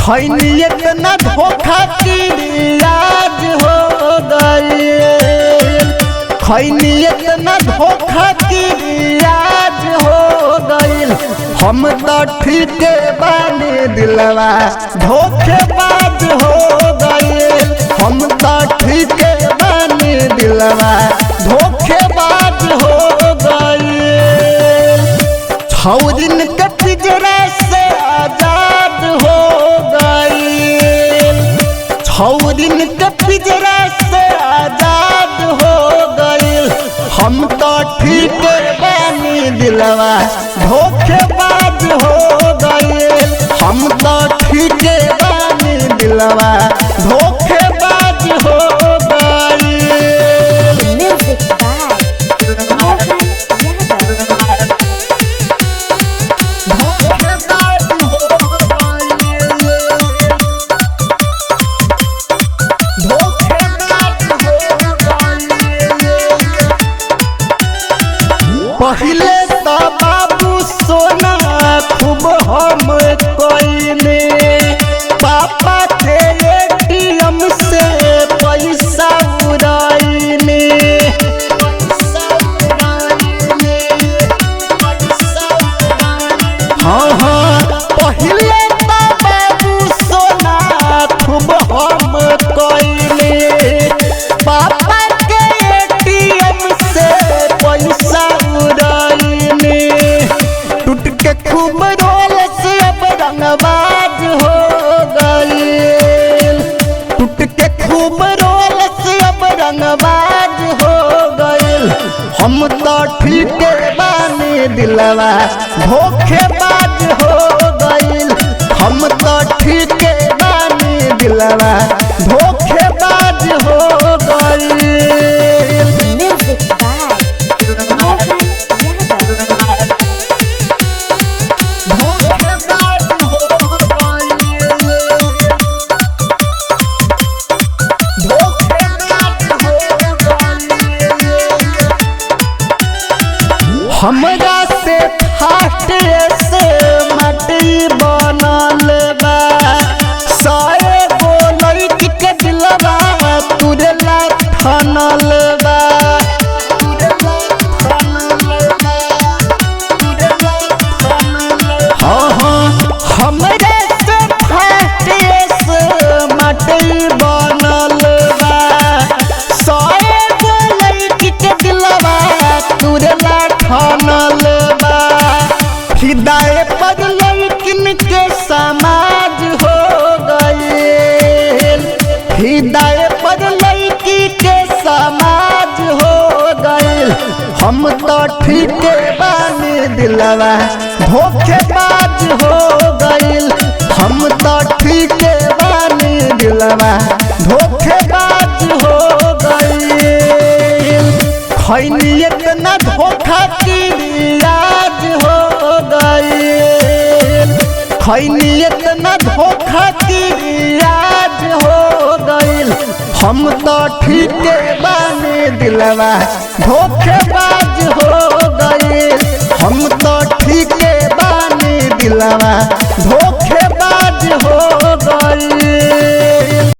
खैनी इतना धोखा की आज हो गई, खैनी इतना धोखा की आज हो गई। हम तो ठीक बानी दिलवा धोखेबाज हो गई, हम तो ठीक बानी दिलवा धोखेबाज हो गई। 6 दिन के पिंजरा से आजाद हो गई, 6 दिन के पिंजरा से आजाद हो गई। हम तो ठीक बानी दिलवा धोखेबाज हो गई, हम तो ठीक बानी दिलवा धोखेबाज हो गई। पहले तो बाबू सोना खूब हम कोइने, पापा के ATM से पैसा उड़ाइने। हाँ हाँ पहले तो बाबू सोना खूब हम कोइने, पापा के ATM से पैसा उड़ाइने। टूट के खूब रोल से अब रंगबाज हो गई, टूट के खूब रोल से अब रंगबाज हो गई। हम तो ठीक बानी दिलवा धोखेबाज हो गई, हम तो ठीक बानी दिलवा धोखेबाज हो गई। हमरा से फाटे से मटी बनल बा, 100 गो लड़की के दिलवा तुरला ठनल बा। हाँ हाँ हमरा से फाटे से मटी बनल बा, 100 गो लड़की के दिलवा तुरला ठनल बा। हिदाए पर लड़किन के समाज हो गई, हिदाए पर लड़की के समाज हो गई। हम तो ठीक बानी दिलवा धोखेबाज हो गई, हम तो ठीक बानी दिलवा धोखेबाज हो गई। खैनी इतना धोखा की आज हो गई, खैनी इतना धोखा की आज हो गई। हम तो ठीक बानी दिलवा धोखेबाज हो गई, हम तो ठीक बानी दिलवा धोखेबाज हो गई।